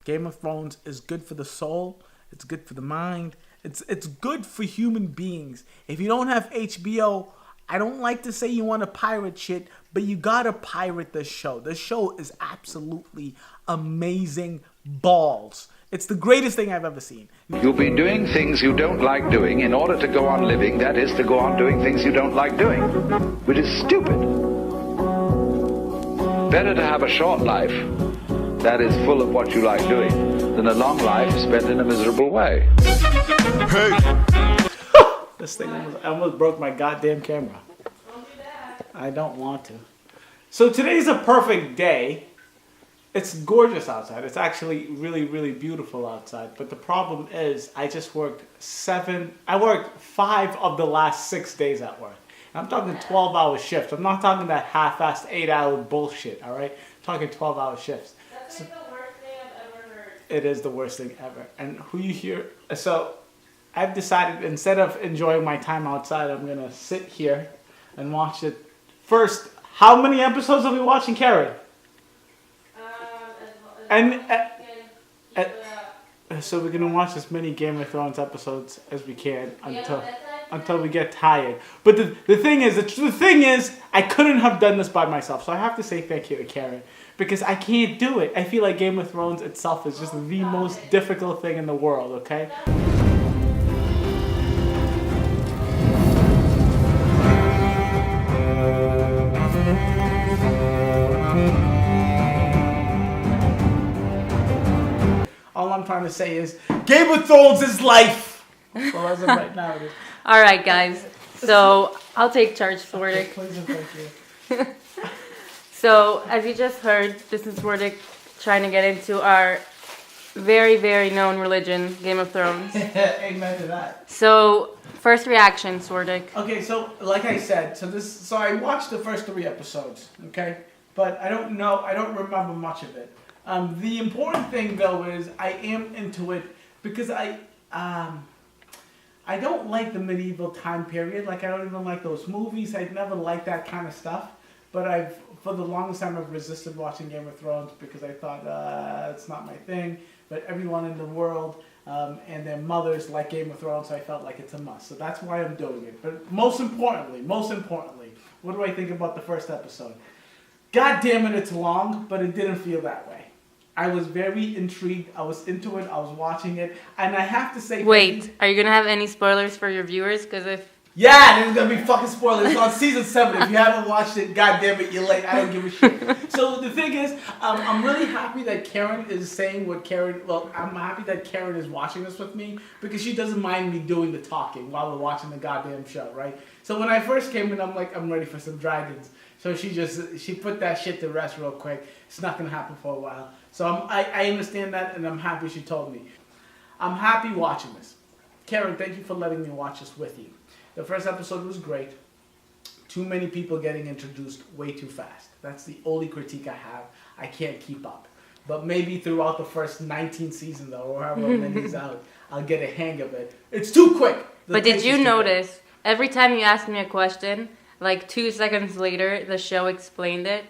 Game of Thrones is good for the soul. It's good for the mind. It's good for human beings. If you don't have HBO, I don't like to say you want to pirate shit, but you gotta pirate this show. This show is absolutely amazing balls. It's the greatest thing I've ever seen. You'll be doing things you don't like doing in order to go on living, that is, to go on doing things you don't like doing, which is stupid. Better to have a short life that is full of what you like doing than a long life spent in a miserable way. Hey! This thing I almost broke my goddamn camera. Don't do that. I don't want to. So today's a perfect day. It's gorgeous outside. It's actually really, really beautiful outside. But the problem is I just worked 5 of the last 6 days at work. And I'm talking 12-hour shifts. I'm not talking that half-assed 8-hour bullshit, all right? I'm talking 12-hour shifts. That's like the worst thing I've ever heard. It is the worst thing ever. And who you hear... So I've decided instead of enjoying my time outside, I'm going to sit here and watch it. First, how many episodes are we watching, Keren? So we're going to watch as many Game of Thrones episodes as we can until we get tired. But the thing is, I couldn't have done this by myself. So I have to say thank you to Keren. Because I can't do it. I feel like Game of Thrones itself is just the most difficult thing in the world, okay? All I'm trying to say is, Game of Thrones is life! Well, as of right now, it is. Alright, guys. So, I'll take charge for it. Please and thank you. So, as you just heard, this is Swardick trying to get into our very, very known religion, Game of Thrones. Amen to that. So, first reaction, Swardick. Okay, so like I said, so I watched the first 3 episodes, okay? But I don't remember much of it. The important thing though is I am into it because I don't like the medieval time period. Like I don't even like those movies. I've never liked that kind of stuff. But for the longest time, I've resisted watching Game of Thrones because I thought it's not my thing. But everyone in the world and their mothers like Game of Thrones, so I felt like it's a must. So that's why I'm doing it. But most importantly, what do I think about the first episode? God damn it, it's long, but it didn't feel that way. I was very intrigued. I was into it. I was watching it. And I have to say... Wait, are you going to have any spoilers for your viewers? Because if... Yeah, there's going to be fucking spoilers. It's on season 7. If you haven't watched it, God damn it, you're late. I don't give a shit. So the thing is, I'm really happy that Keren is saying what Keren... Well, I'm happy that Keren is watching this with me because she doesn't mind me doing the talking while we're watching the goddamn show, right? So when I first came in, I'm like, I'm ready for some dragons. So she put that shit to rest real quick. It's not going to happen for a while. So I understand that, and I'm happy she told me. I'm happy watching this. Keren, thank you for letting me watch this with you. The first episode was great. Too many people getting introduced way too fast. That's the only critique I have. I can't keep up. But maybe throughout the first 19 seasons, though, or however many is out, I'll get a hang of it. It's too quick. But did you notice, every time you asked me a question, like 2 seconds later, the show explained it?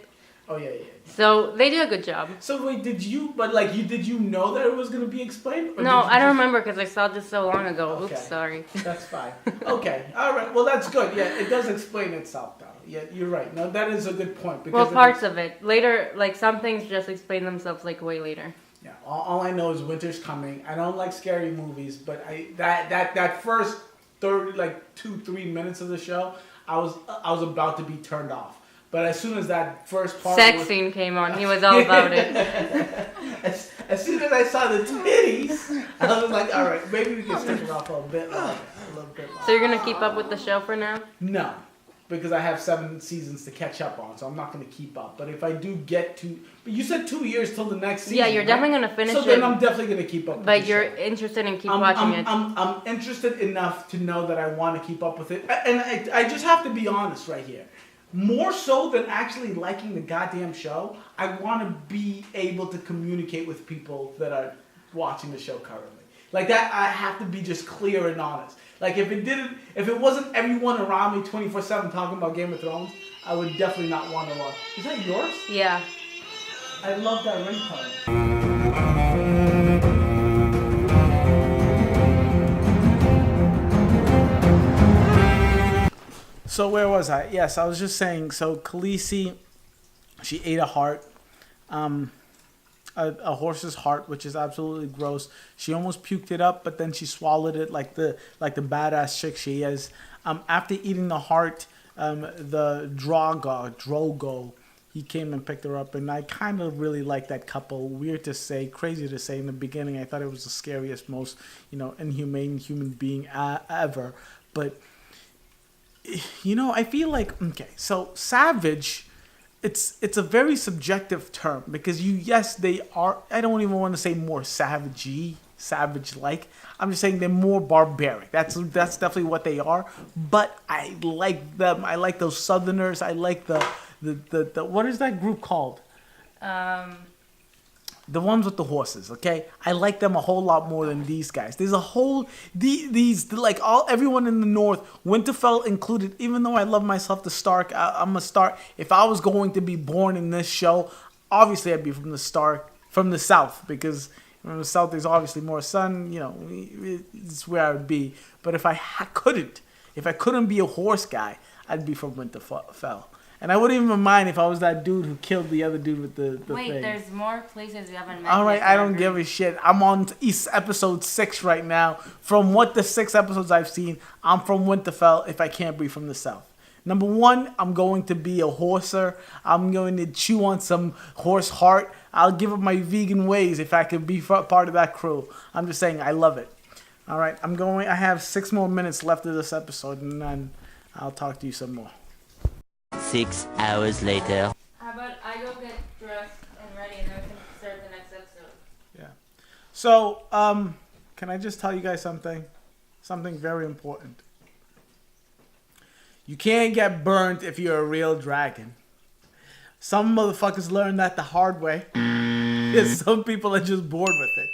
Oh, yeah. So they do a good job. So wait, did you know that it was going to be explained? No, I don't remember because I saw this so long ago. Okay. Oops, sorry. That's fine. Okay, all right. Well, that's good. Yeah, it does explain itself, though. Yeah, you're right. No, that is a good point. Because well, parts of it. Later, like some things just explain themselves like way later. Yeah, all I know is winter's coming. I don't like scary movies, but that first 2-3 minutes of the show, I was about to be turned off. But as soon as that first part... Sex scene came on. He was all about it. As soon as I saw the titties, I was like, all right, maybe we can stick it off a little bit longer. So you're going to keep up with the show for now? No, because I have 7 seasons to catch up on, so I'm not going to keep up. But if I do get to... But you said 2 years till the next season, yeah, you're definitely going to finish it. So then I'm definitely going to keep up with But the you're show. interested in watching it. I'm interested enough to know that I want to keep up with it. And I just have to be honest right here. More so than actually liking the goddamn show, I want to be able to communicate with people that are watching the show currently. Like that, I have to be just clear and honest. Like if it wasn't everyone around me 24/7 talking about Game of Thrones, I would definitely not want to watch. Is that yours? Yeah. I love that ringtone. So where was I? Yes, I was just saying. So Khaleesi, she ate a heart, a horse's heart, which is absolutely gross. She almost puked it up, but then she swallowed it like the badass chick she is. After eating the heart, the Drogo, he came and picked her up, and I kind of really like that couple. Weird to say, crazy to say. In the beginning, I thought it was the scariest, most inhumane human being ever. But I feel like so savage. It's a very subjective term because they are. I don't even want to say more savage-like. I'm just saying they're more barbaric. That's definitely what they are. But I like them. I like those Southerners. I like the what is that group called? The ones with the horses, okay? I like them a whole lot more than these guys. There's a whole everyone in the North, Winterfell included. Even though I love myself the Stark, I'm a Stark. If I was going to be born in this show, obviously I'd be from the South, because in the South there's obviously more sun. It's where I would be. But if I couldn't be a horse guy, I'd be from Winterfell. And I wouldn't even mind if I was that dude who killed the other dude with the Wait, thing. there's more places you haven't met. All right, I don't give a shit. I'm on episode 6 right now. From what the 6 episodes I've seen, I'm from Winterfell if I can't be from the South. Number 1, I'm going to be a horser. I'm going to chew on some horse heart. I'll give up my vegan ways if I could be part of that crew. I'm just saying, I love it. All right, I have 6 more minutes left of this episode, and then I'll talk to you some more. 6 hours later. How about I go get dressed and ready, and then we can start the next episode? Yeah. So, can I just tell you guys something? Something very important. You can't get burnt if you're a real dragon. Some motherfuckers learn that the hard way. There's some people are just bored with it.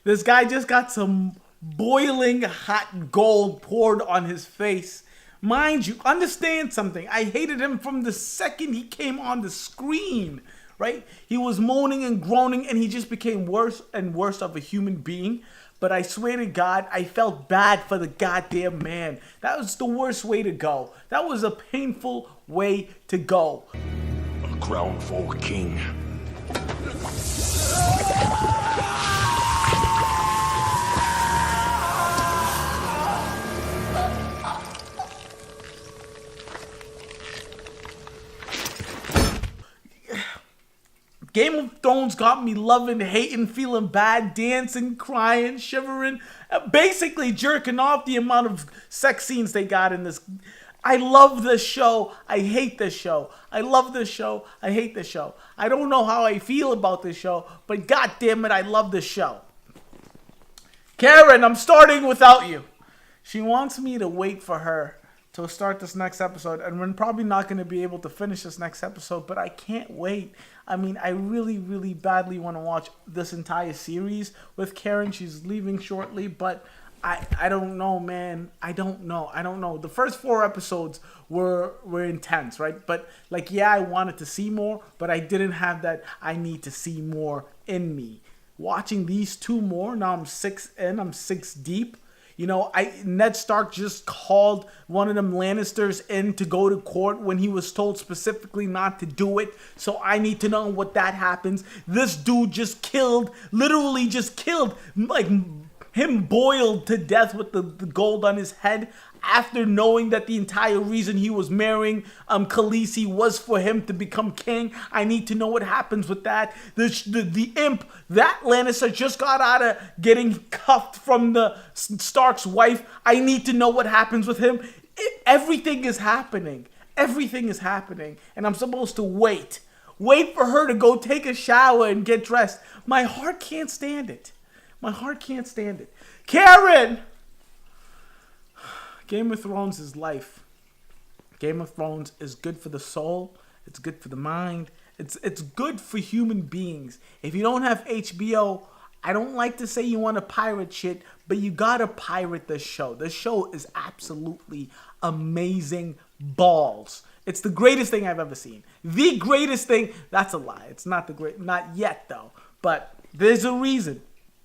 This guy just got some boiling hot gold poured on his face. Mind you, understand something. I hated him from the second he came on the screen, right? He was moaning and groaning, and he just became worse and worse of a human being. But I swear to God, I felt bad for the goddamn man. That was the worst way to go. That was a painful way to go. A crown for a king. Game of Thrones got me loving, hating, feeling bad, dancing, crying, shivering, basically jerking off the amount of sex scenes they got in this. I love this show. I hate this show. I love this show. I hate this show. I don't know how I feel about this show, but god damn it, I love this show. Keren, I'm starting without you. She wants me to wait for her to start this next episode, and we're probably not going to be able to finish this next episode, but I can't wait. I mean, I really, really badly want to watch this entire series with Keren. She's leaving shortly, but I don't know, man. I don't know. The first 4 episodes were intense, right? But I wanted to see more, but I didn't have that I need to see more in me. Watching these 2 more, now I'm 6 in, I'm 6 deep. Ned Stark just called one of them Lannisters in to go to court when he was told specifically not to do it. So I need to know what that happens. This dude literally just killed, him boiled to death with the gold on his head after knowing that the entire reason he was marrying Khaleesi was for him to become king. I need to know what happens with that. The imp, that Lannister just got out of getting cuffed from the Stark's wife. I need to know what happens with him. Everything is happening. Everything is happening. And I'm supposed to wait. Wait for her to go take a shower and get dressed. My heart can't stand it. My heart can't stand it. Keren! Game of Thrones is life. Game of Thrones is good for the soul. It's good for the mind. It's good for human beings. If you don't have HBO, I don't like to say you want to pirate shit, but you gotta pirate this show. This show is absolutely amazing balls. It's the greatest thing I've ever seen. The greatest thing. That's a lie. It's not the great. Not yet though. But there's a reason.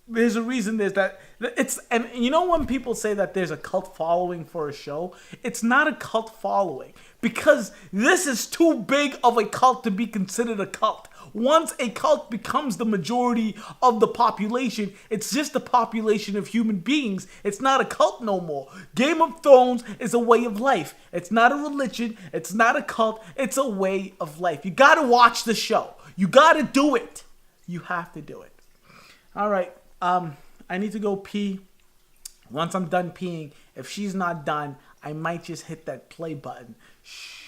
there's a reason there's that it's, and you know when people say that there's a cult following for a show, it's not a cult following because this is too big of a cult to be considered a cult. Once a cult becomes the majority of the population, it's just a population of human beings. It's not a cult no more. Game of Thrones is a way of life. It's not a religion. It's not a cult. It's a way of life. You gotta watch the show. You gotta do it. You have to do it. All right. I need to go pee. Once I'm done peeing, if she's not done, I might just hit that play button. Shh.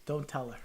Don't tell her.